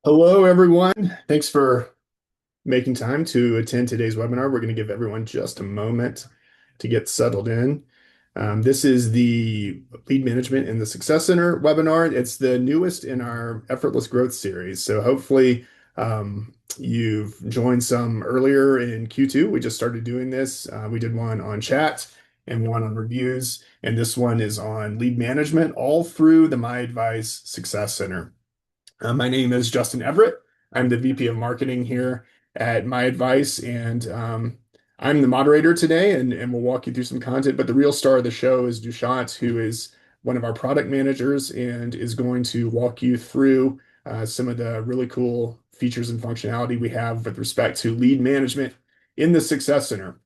Hello, everyone. Thanks for making time to attend today's webinar. We're going to give everyone just a moment to get settled in. This is the Lead Management in the Success Center webinar. It's the newest in our Effortless Growth series. So hopefully you've joined some earlier in Q2. We just started doing this. We did one on chat and one on reviews, and this one is on lead management, all through the MyAdvice Success Center. My name is Justin Everett. I'm the VP of Marketing here at MyAdvice, and I'm the moderator today, and we'll walk you through some content. But the real star of the show is Dushyant, who is one of our product managers and is going to walk you through some of the really cool features and functionality we have with respect to lead management in the Success Center.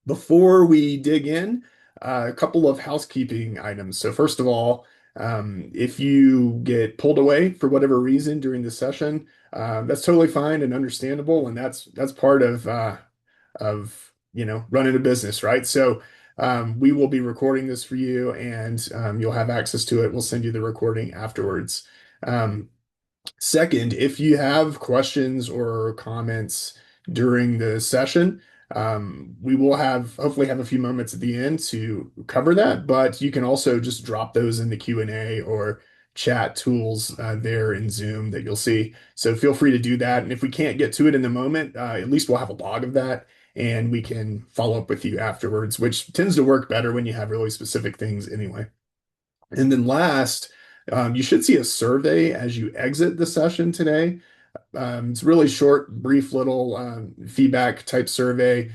Before we dig in, a couple of housekeeping items. So first of all, if you get pulled away for whatever reason during the session, that's totally fine and understandable, and that's part of running a business, right? So we will be recording this for you, and you'll have access to it. We'll send you the recording afterwards. Um, Second, if you have questions or comments during the session, we will hopefully have a few moments at the end to cover that, but you can also just drop those in the Q&A or chat tools there in Zoom that you'll see. So feel free to do that. And if we can't get to it in the moment, at least we'll have a log of that and we can follow up with you afterwards, which tends to work better when you have really specific things anyway. And then last, you should see a survey as you exit the session today. It's a really short, brief little feedback type survey.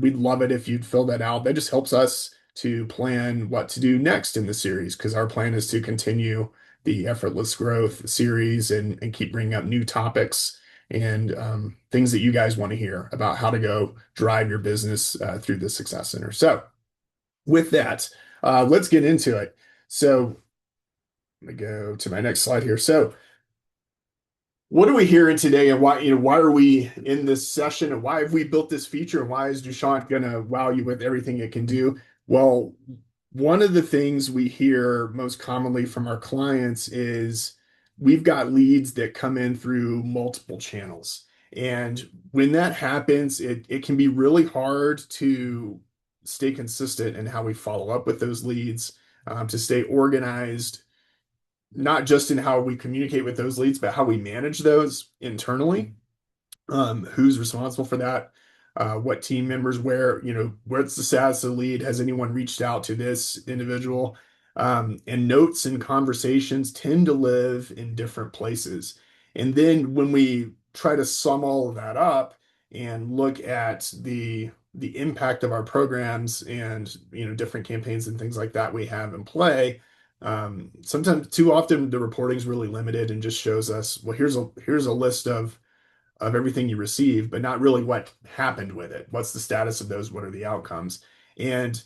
We'd love it if you'd fill that out. That just helps us to plan what to do next in the series because our plan is to continue the Effortless Growth series and keep bringing up new topics and things that you guys want to hear about how to go drive your business through the Success Center. So with that, let's get into it. So let me go to my next slide here. So what are we hearing today, and why are we in this session, and why have we built this feature, and why is Dushyant gonna wow you with everything it can do? Well, one of the things we hear most commonly from our clients is we've got leads that come in through multiple channels. And when that happens, it can be really hard to stay consistent in how we follow up with those leads, to stay organized not just in how we communicate with those leads, but how we manage those internally. Who's responsible for that? What team members, what's the status of the lead? Has anyone reached out to this individual? And notes and conversations tend to live in different places. And then when we try to sum all of that up and look at the impact of our programs and different campaigns and things like that we have in play, sometimes too often the reporting is really limited and just shows us, well, here's a list of everything you received, but not really what happened with it. What's the status of those? What are the outcomes? And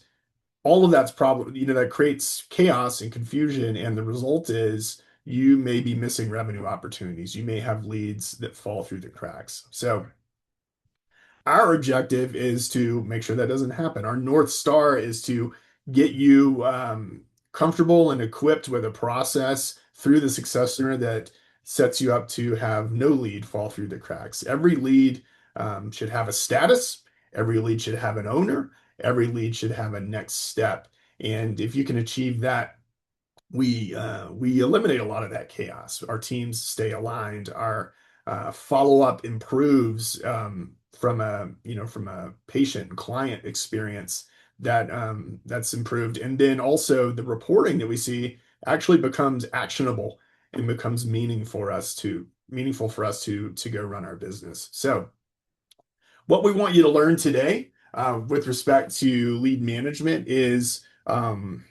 all of that's probably, that creates chaos and confusion. And the result is you may be missing revenue opportunities. You may have leads that fall through the cracks. So our objective is to make sure that doesn't happen. Our North Star is to get you comfortable and equipped with a process through the Success Center that sets you up to have no lead fall through the cracks. Every lead should have a status. Every lead should have an owner. Every lead should have a next step. And if you can achieve that, we eliminate a lot of that chaos. Our teams stay aligned. Our follow-up improves from a patient and client experience that's improved. And then also the reporting that we see actually becomes actionable and becomes meaningful for us to go run our business. So what we want you to learn today with respect to lead management is 5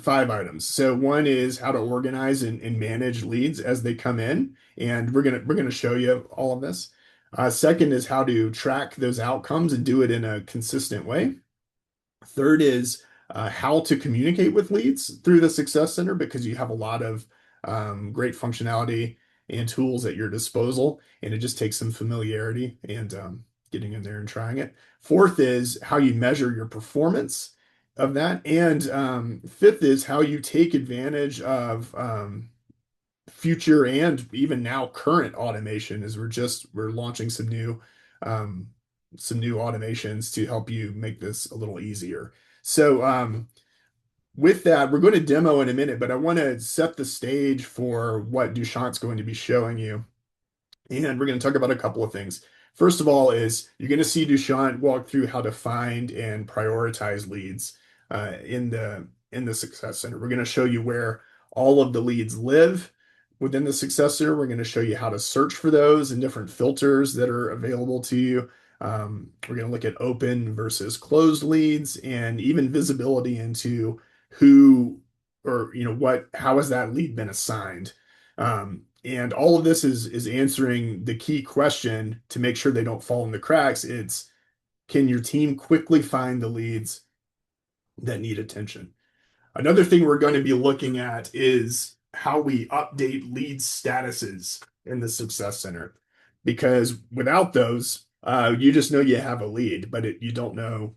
items. So one is how to organize and manage leads as they come in, and we're gonna show you all of this. Second is how to track those outcomes and do it in a consistent way. Third is how to communicate with leads through the Success Center because you have a lot of great functionality and tools at your disposal, and it just takes some familiarity and getting in there and trying it. Fourth is how you measure your performance of that. And fifth is how you take advantage of future and even now current automation is we're launching um, some new automations to help you make this a little easier. So with that, we're going to demo in a minute, but I want to set the stage for what Duchamp's going to be showing you. And we're going to talk about a couple of things. First of all, is you're going to see Duchamp walk through how to find and prioritize leads in the Success Center. We're going to show you where all of the leads live within the Success Center. We're going to show you how to search for those and different filters that are available to you. We're going to look at open versus closed leads and even visibility into who or how has that lead been assigned. And all of this is answering the key question to make sure they don't fall in the cracks. It's, can your team quickly find the leads that need attention? Another thing we're going to be looking at is how we update lead statuses in the Success Center. Because without those, you just know you have a lead, but you don't know,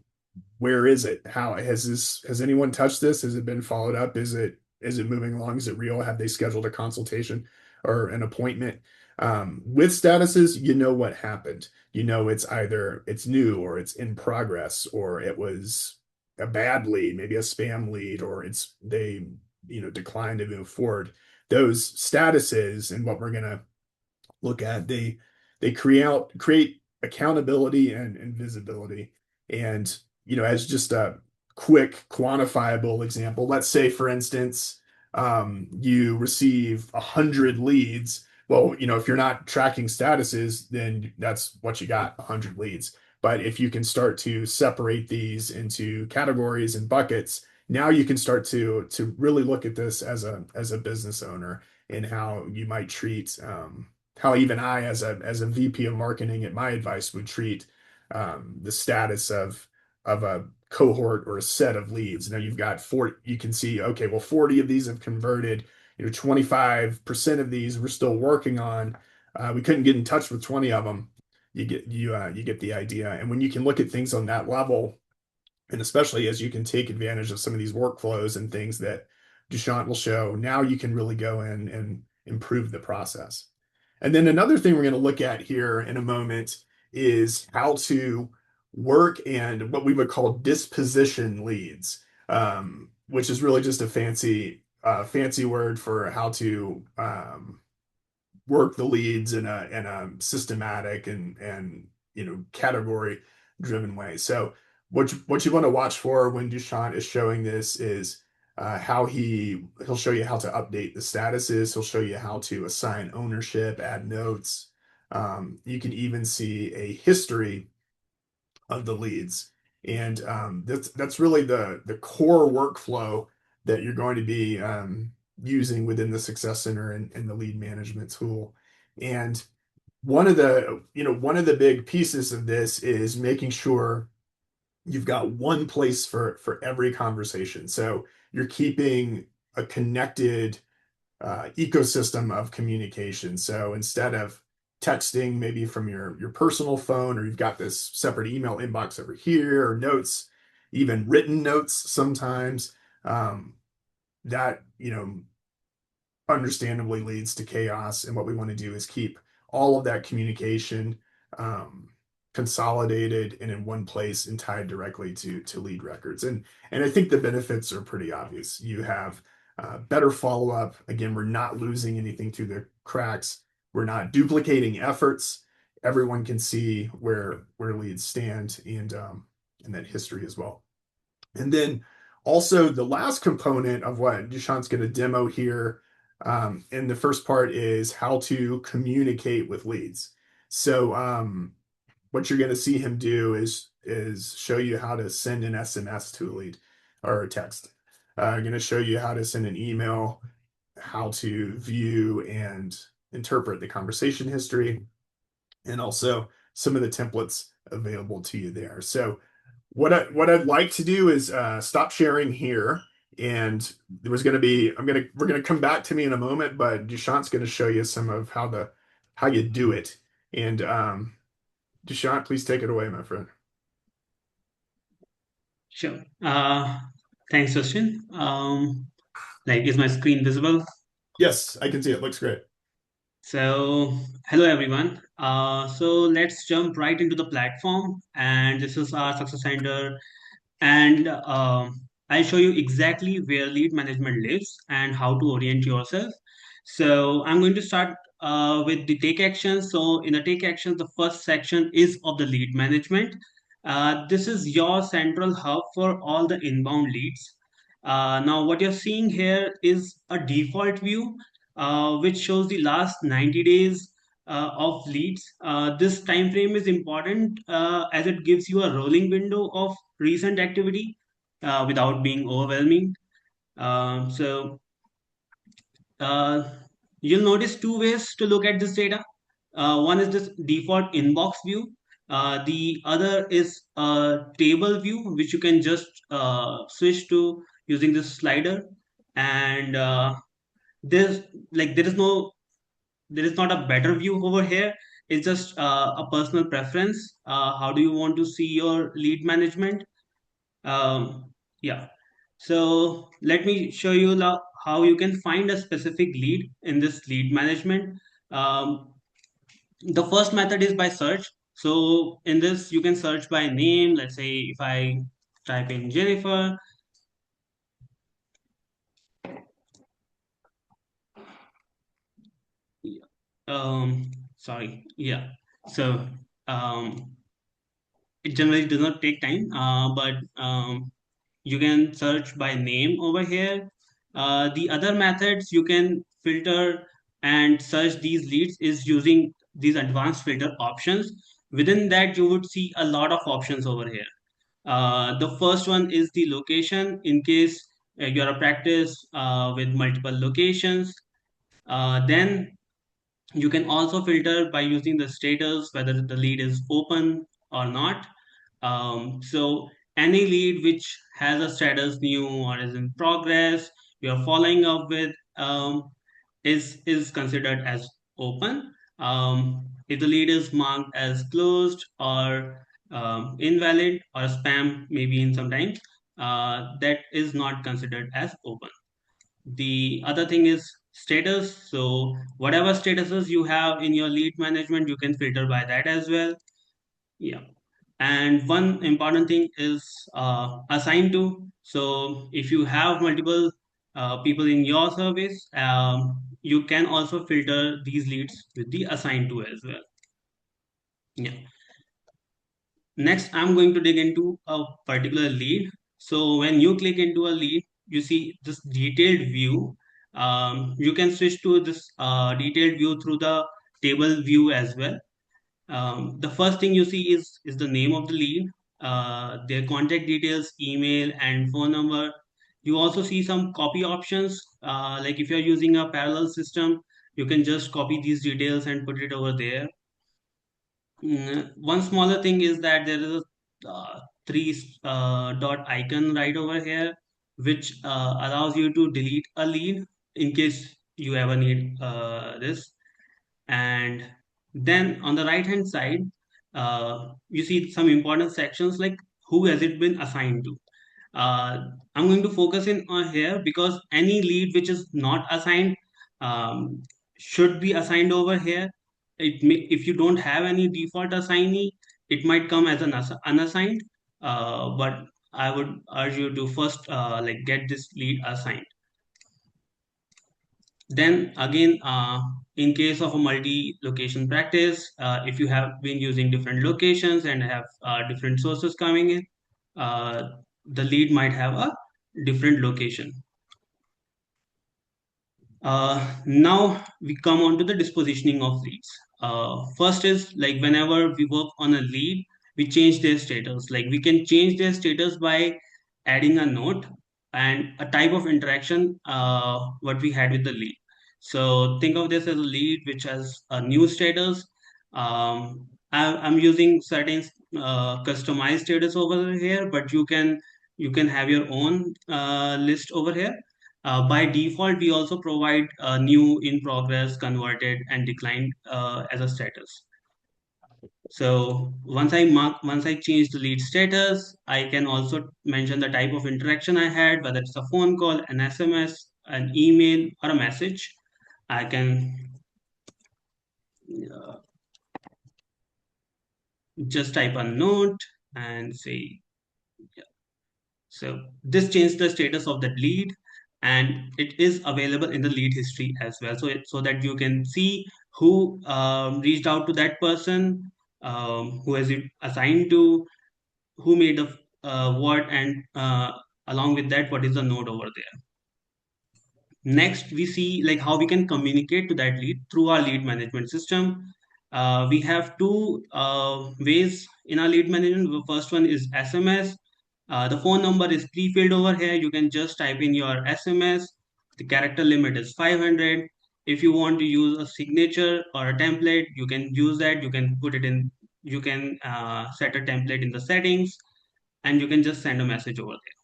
where is it? How has anyone touched this? Has it been followed up? Is it moving along? Is it real? Have they scheduled a consultation or an appointment? With statuses, you know what happened. You know it's either it's new or it's in progress or it was a bad lead, maybe a spam lead, or it's they declined to move forward. Those statuses and what we're gonna look at, they create accountability and visibility. And as just a quick quantifiable example, let's say for instance, you receive 100 leads. Well, if you're not tracking statuses, then that's what you got, 100 leads. But if you can start to separate these into categories and buckets, now you can start to really look at this as a business owner and how you might treat how even I, as a VP of marketing at MyAdvice, would treat the status of a cohort or a set of leads. Now you've got 40, you can see, okay, well, 40 of these have converted. 25% of these we're still working on. We couldn't get in touch with 20 of them. You get the idea. And when you can look at things on that level, and especially as you can take advantage of some of these workflows and things that Duchamp will show, now you can really go in and improve the process. And then another thing we're going to look at here in a moment is how to work and what we would call disposition leads, which is really just a fancy word for how to work the leads in a systematic and category driven way. So what you want to watch for when Duchamp is showing this is how he'll show you how to update the statuses. He'll show you how to assign ownership, add notes. You can even see a history of the leads, and that's really the core workflow that you're going to be using within the Success Center and the lead management tool. And one of the big pieces of this is making sure you've got one place for every conversation. So you're keeping a connected ecosystem of communication. So instead of texting maybe from your personal phone, or you've got this separate email inbox over here, or notes, even written notes sometimes, that understandably leads to chaos. And what we want to do is keep all of that communication consolidated and in one place and tied directly to lead records. And I think the benefits are pretty obvious. You have better follow-up. Again, we're not losing anything through the cracks. We're not duplicating efforts. Everyone can see where leads stand and that history as well. And then also the last component of what Duchamp's going to demo here in the first part is how to communicate with leads. So what you're going to see him do is show you how to send an SMS to a lead or a text. I'm going to show you how to send an email, how to view and interpret the conversation history, and also some of the templates available to you there. So what I'd like to do is stop sharing here. And there was going to be we're going to come back to me in a moment, but Duchamp's going to show you some of how you do it. And Duchamp, please take it away, my friend. Sure. Thanks, Justin. Like, is my screen visible? Yes, I can see it. Looks great. So, hello everyone. So let's jump right into the platform, and this is our success center, and I'll show you exactly where lead management lives and how to orient yourself. So I'm going to start with the take action. So in the take action, the first section is of the lead management. This is your central hub for all the inbound leads. Now what you're seeing here is a default view which shows the last 90 days of leads. This time frame is important as it gives you a rolling window of recent activity without being overwhelming. So uh, you'll notice two ways to look at this data. One is this default inbox view. The other is a table view, which you can just switch to using this slider. And there's there is no there is not a better view over here. It's just a personal preference. How do you want to see your lead management? Yeah. So let me show you now how you can find a specific lead in this lead management. Um, the first method is by search. So in this, you can search by name. Let's say if I type in Jennifer, um, sorry, yeah. So um, it generally does not take time, but you can search by name over here. The other methods you can filter and search these leads is using these advanced filter options. Within that, you would see a lot of options over here. The first one is the location in case you're a practice with multiple locations. Then you can also filter by using the status whether the lead is open or not. So any lead which has a status new or is in progress, you're following up with, is considered as open. If the lead is marked as closed or invalid or spam, maybe in sometimes, that is not considered as open. The other thing is status. So whatever statuses you have in your lead management, you can filter by that as well. Yeah. And one important thing is assigned to. So if you have multiple people in your service, you can also filter these leads with the assigned to as well. Yeah. Next, I'm going to dig into a particular lead. So when you click into a lead, you see this detailed view. You can switch to this detailed view through the table view as well. The first thing you see is the name of the lead, their contact details, email, and phone number. You also see some copy options. Like if you're using a parallel system, you can just copy these details and put it over there. One smaller thing is that there is a three dot icon right over here, which allows you to delete a lead in case you ever need this. And then on the right hand side, you see some important sections like who has it been assigned to. I'm going to focus in on here because any lead which is not assigned um, should be assigned over here. If you don't have any default assignee, it might come as an unassigned. But I would urge you to first get this lead assigned. Then again, in case of a multi-location practice, if you have been using different locations and have different sources coming in, uh, the lead might have a different location. Now we come on to the dispositioning of leads. First is like whenever we work on a lead, we change their status. Like we can change their status by adding a note and a type of interaction what we had with the lead. So think of this as a lead which has a new status. I'm using certain customized status over here, but you can have your own list over here. By default, we also provide new, in progress, converted, and declined as a status. So once I change the lead status, I can also mention the type of interaction I had, whether it's a phone call, an SMS, an email, or a message. I can uh, just type a note and say, so this changed the status of that lead, and it is available in the lead history as well. So that you can see who reached out to that person, who has it assigned to, who made the what, and along with that, what is the node over there. Next, we see like how we can communicate to that lead through our lead management system. We have two ways in our lead management. The first one is SMS. The phone number is pre-filled over here. You can just type in your SMS. The character limit is 500. If you want to use a signature or a template, you can use that. You can put it in. You can set a template in the settings, and you can just send a message over there.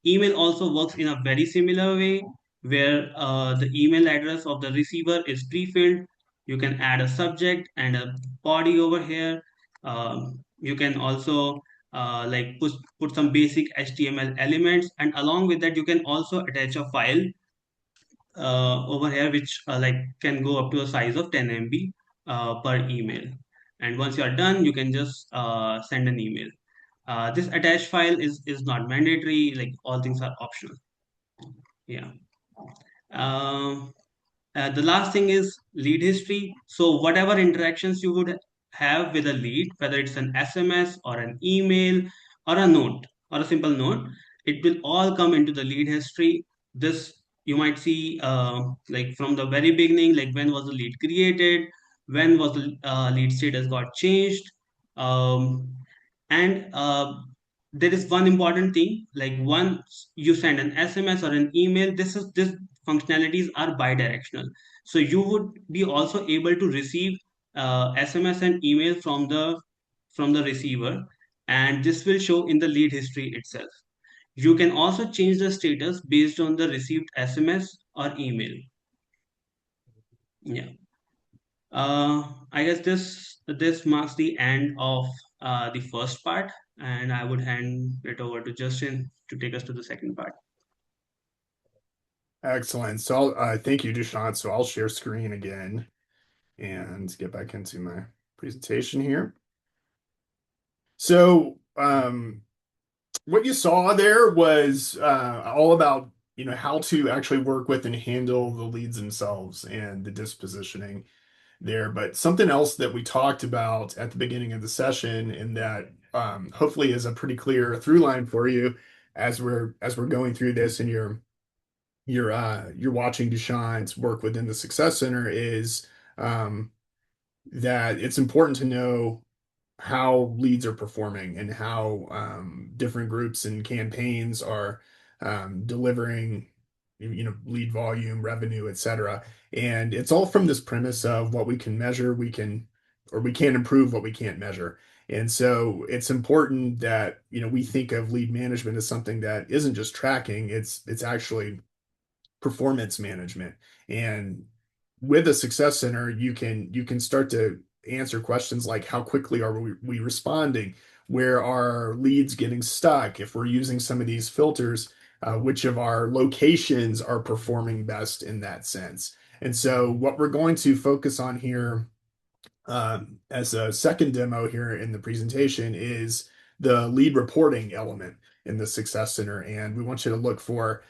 Email also works in a very similar way where the email address of the receiver is pre-filled. You can add a subject and a body over here. You can also like put some basic HTML elements, and along with that, you can also attach a file over here which like can go up to a size of 10 MB per email. And once you are done, you can just send an email. This attached file is not mandatory, like all things are optional. Yeah. Um, the last thing is lead history. So whatever interactions you would have with a lead, whether it's an SMS or an email or a note or a simple note, it will all come into the lead history. This you might see like from the very beginning, like when was the lead created, when was the lead status got changed, um, and there is one important thing, like once you send an SMS or an email, this functionalities are bidirectional. So you would be also able to receive SMS and email from the receiver, and this will show in the lead history itself. You can also change the status based on the received SMS or email. Yeah. I guess this marks the end of the first part, and I would hand it over to Justin to take us to the second part. Excellent. So thank you, Dushyant. So I'll share screen again and get back into my presentation here. So what you saw there was all about, how to actually work with and handle the leads themselves and the dispositioning there. But something else that we talked about at the beginning of the session, and that hopefully is a pretty clear through line for you as we're going through this, and you're watching Dushyant's work within the Success Center, is um, that it's important to know how leads are performing and how different groups and campaigns are delivering, lead volume, revenue, etc. And it's all from this premise of what we can measure, we can't improve what we can't measure. And so it's important that, we think of lead management as something that isn't just tracking, it's actually performance management. And with a success center, you can start to answer questions like how quickly are we responding? Where are leads getting stuck? If we're using some of these filters, which of our locations are performing best in that sense? And so what we're going to focus on here as a second demo here in the presentation is the lead reporting element in the Success Center. And we want you to look for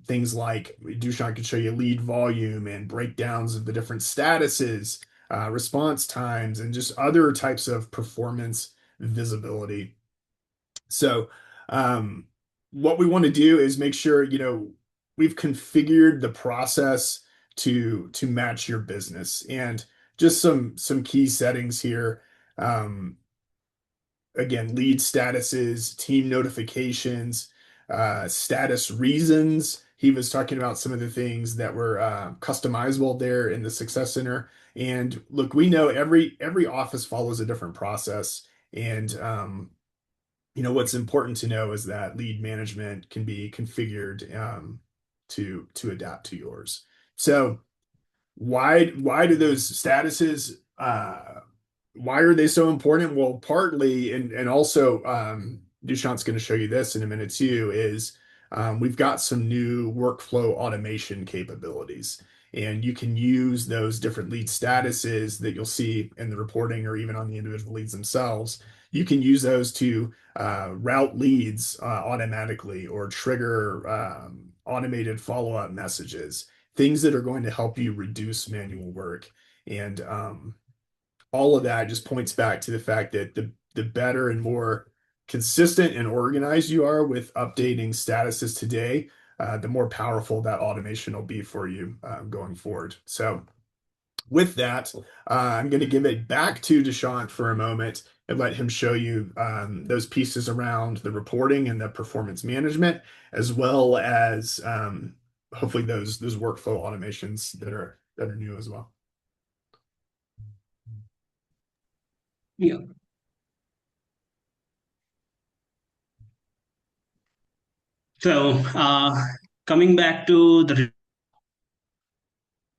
things like Dushyant can show you lead volume and breakdowns of the different statuses, response times, and just other types of performance visibility. So, what we want to do is make sure, we've configured the process to match your business. And just some key settings here. Um, Again, lead statuses, team notifications, status reasons. He was talking about some of the things that were customizable there in the Success Center. And look, we know every office follows a different process, and what's important to know is that lead management can be configured to adapt to yours. So why do those statuses why are they so important? Well, partly, and also Dushyant's going to show you this in a minute too, is we've got some new workflow automation capabilities. And you can use those different lead statuses that you'll see in the reporting or even on the individual leads themselves. You can use those to route leads automatically or trigger automated follow-up messages, things that are going to help you reduce manual work. And all of that just points back to the fact that the better and more consistent and organized you are with updating statuses today, the more powerful that automation will be for you going forward. So with that, I'm going to give it back to Deshant for a moment and let him show you those pieces around the reporting and the performance management, as well as hopefully those workflow automations that are new as well. Yeah. So, coming back to the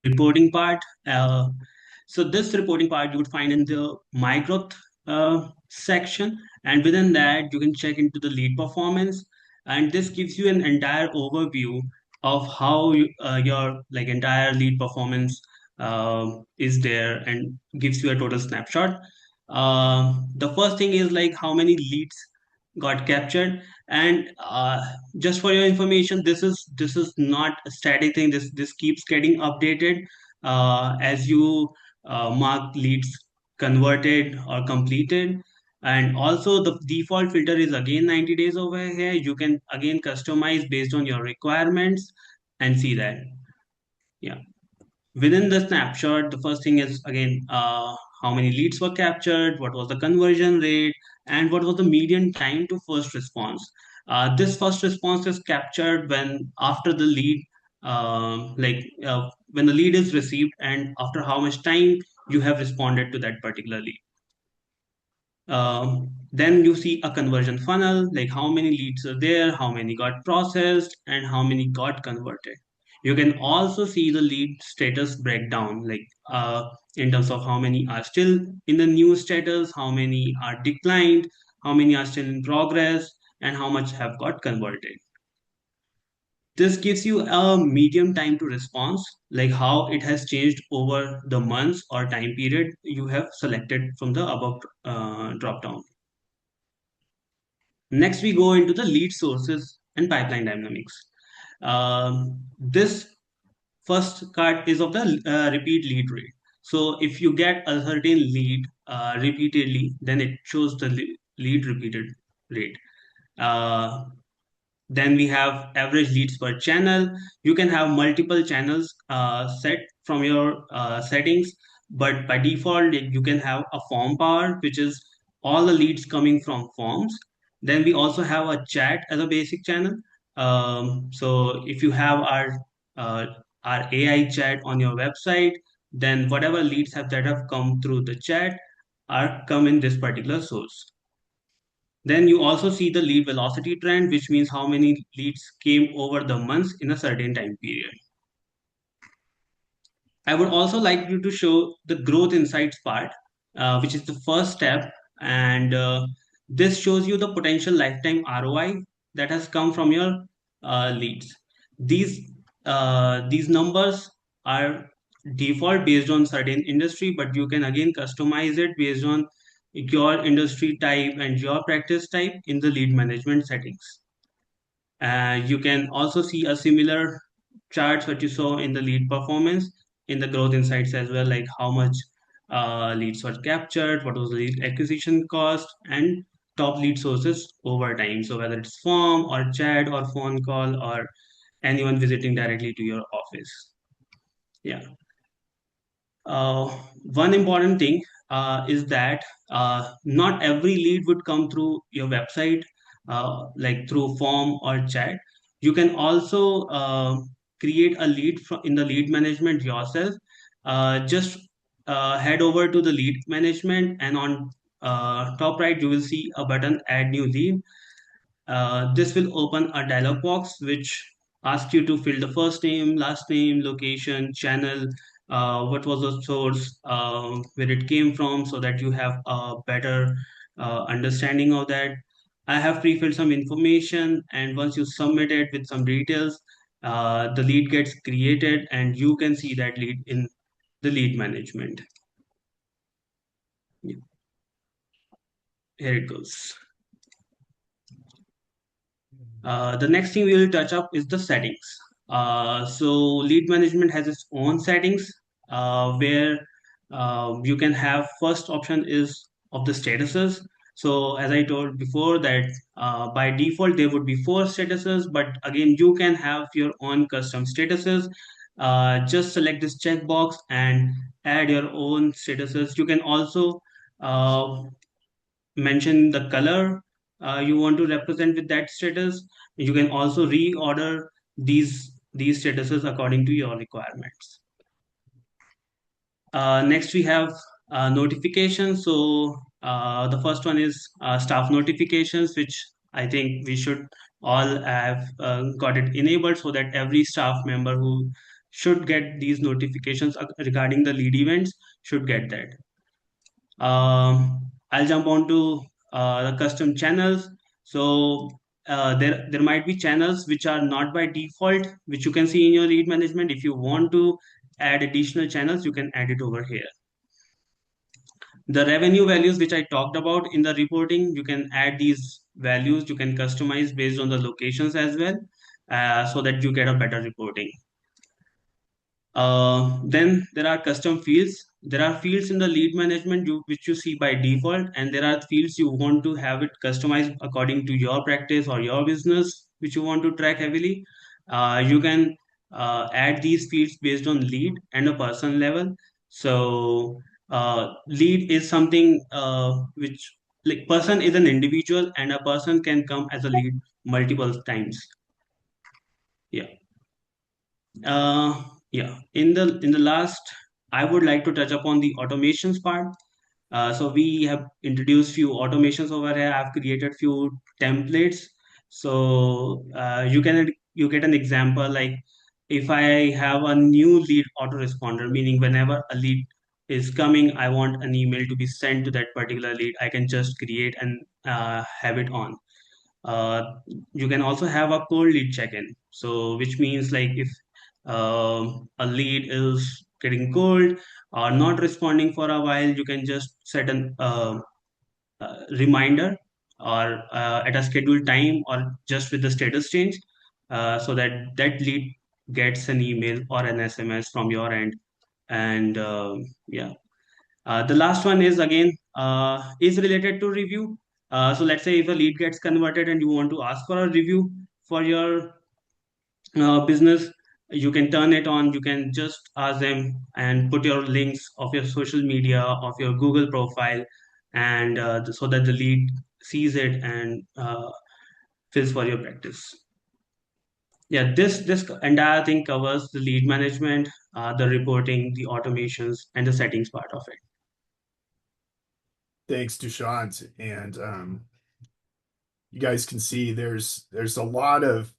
reporting part, so this reporting part you would find in the My Growth section, and within that you can check into the lead performance, and this gives you an entire overview of how your like entire lead performance is there, and gives you a total snapshot. The first thing is like how many leads got captured, and just for your information, this is not a static thing. This keeps getting updated as you mark leads converted or completed. And also the default filter is again 90 days over here. You can again customize based on your requirements and see that. Yeah. Within the snapshot, the first thing is again how many leads were captured, what was the conversion rate, and what was the median time to first response. This first response is captured when after the lead, when the lead is received, and after how much time you have responded to that particular lead. Then you see a conversion funnel, like how many leads are there, how many got processed, and how many got converted. You can also see the lead status breakdown, like in terms of how many are still in the new status, how many are declined, how many are still in progress, and how much have got converted. This gives you a medium time to response, like how it has changed over the months or time period you have selected from the above drop down. Next, we go into the lead sources and pipeline dynamics. This first card is of the repeat lead rate. So if you get a certain lead repeatedly, then it shows the lead repeated rate. Uh, then we have average leads per channel. You can have multiple channels set from your settings, but by default, you can have a form power, which is all the leads coming from forms. Then we also have a chat as a basic channel. So if you have uh, our AI chat on your website, then whatever leads that have come through the chat are come in this particular source. Then you also see the lead velocity trend, which means how many leads came over the months in a certain time period. I would also like you to show the growth insights part, which is the first step. And this shows you the potential lifetime ROI that has come from your leads. These these numbers are default based on certain industry, but you can again customize it based on your industry type and your practice type in the lead management settings. You can also see a similar charts what you saw in the lead performance in the growth insights as well, like how much leads were captured, what was the lead acquisition cost, and top lead sources over time. So whether it's form or chat or phone call or anyone visiting directly to your office. Yeah. Uh, One important thing is that not every lead would come through your website, like through form or chat. You can also create a lead in the lead management yourself. Just head over to the lead management, and on top right, you will see a button Add New Lead. This will open a dialog box which asks you to fill the first name, last name, location, channel, what was the source, where it came from, so that you have a better understanding of that. I have pre-filled some information, and once you submit it with some details, the lead gets created, and you can see that lead in the lead management. Yeah, here it goes. The next thing we will touch up is the settings. So lead management has its own settings where you can have first option is of the statuses. So as I told before that by default there would be four statuses, but again you can have your own custom statuses. Just select this checkbox and add your own statuses. You can also uh, mention the color you want to represent with that status. You can also reorder these statuses according to your requirements. Next we have notifications. So the first one is staff notifications, which I think we should all have got it enabled so that every staff member who should get these notifications regarding the lead events should get that. I'll jump on to the custom channels. So there might be channels which are not by default, which you can see in your lead management. If you want to add additional channels, you can add it over here. The revenue values which I talked about in the reporting, you can add these values. You can customize based on the locations as well, so that you get a better reporting. Then there are custom fields. There are fields in the lead management which you see by default, and there are fields you want to have it customized according to your practice or your business, which you want to track heavily. You can add these fields based on lead and a person level. So lead is something which, like, person is an individual, and a person can come as a lead multiple times. Yeah. Uh, yeah. In the last, I would like to touch upon the automations part. So we have introduced few automations over here. I've created few templates. So you get an example, like if I have a new lead autoresponder, meaning whenever a lead is coming, I want an email to be sent to that particular lead. I can just create and have it on. uh, you can also have a cold lead check-in, so which means like if a lead is getting cold or not responding for a while, you can just set an reminder or at a scheduled time or just with the status change, so that that lead gets an email or an SMS from your end. And yeah, the last one is again is related to review. So let's say if a lead gets converted and you want to ask for a review for your business, you can turn it on. You can just ask them and put your links of your social media, of your Google profile, and so that the lead sees it and fills for your practice. Yeah, this entire thing covers the lead management, the reporting, the automations, and the settings part of it. Thanks, Dushyant. And you guys can see there's a lot of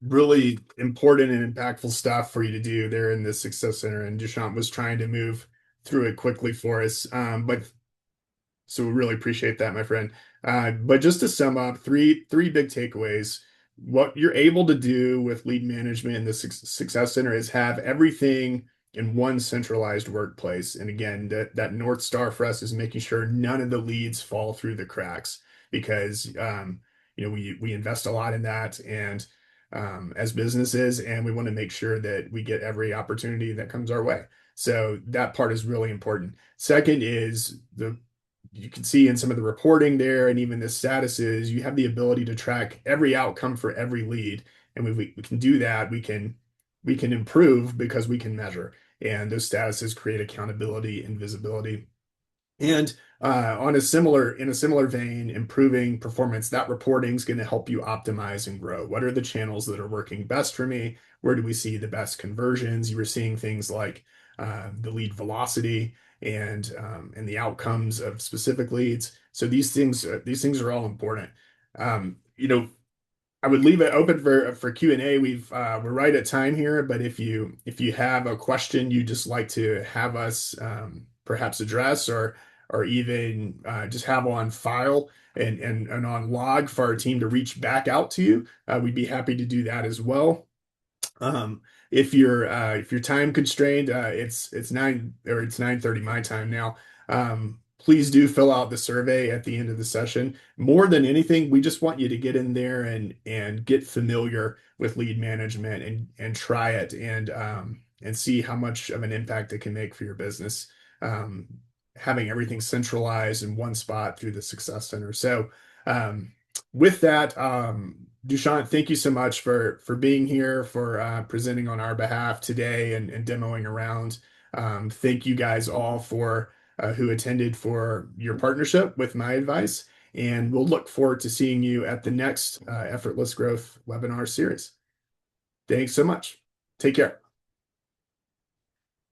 really important and impactful stuff for you to do there in the Success Center. And Dushyant was trying to move through it quickly for us. But so we really appreciate that, my friend. But just to sum up, three big takeaways. What you're able to do with lead management in the Success Center is have everything in one centralized workplace. And again, that North Star for us is making sure none of the leads fall through the cracks because we invest a lot in that and as businesses, and we want to make sure that we get every opportunity that comes our way. So that part is really important. Second is you can see in some of the reporting there and even the statuses, you have the ability to track every outcome for every lead. And we can do that. We can improve because we can measure. And those statuses create accountability and visibility. And in a similar vein, improving performance, that reporting is going to help you optimize and grow. What are the channels that are working best for me? Where do we see the best conversions? You were seeing things like the lead velocity and the outcomes of specific leads. So these things are all important. Um, you know, I would leave it open for Q&A. We're right at time here, but if you have a question you just like to have us perhaps address, or or even just have on file and on log for our team to reach back out to you, we'd be happy to do that as well. Um, if you're time constrained, it's 9:30 my time now. Please do fill out the survey at the end of the session. More than anything, we just want you to get in there and get familiar with lead management and try it and see how much of an impact it can make for your business. Um, Having everything centralized in one spot through the Success Center. So with that, Dushyant, thank you so much for being here, for presenting on our behalf today and demoing around. Thank you guys all for who attended for your partnership with My Advice, and we'll look forward to seeing you at the next Effortless Growth webinar series. Thanks so much. Take care.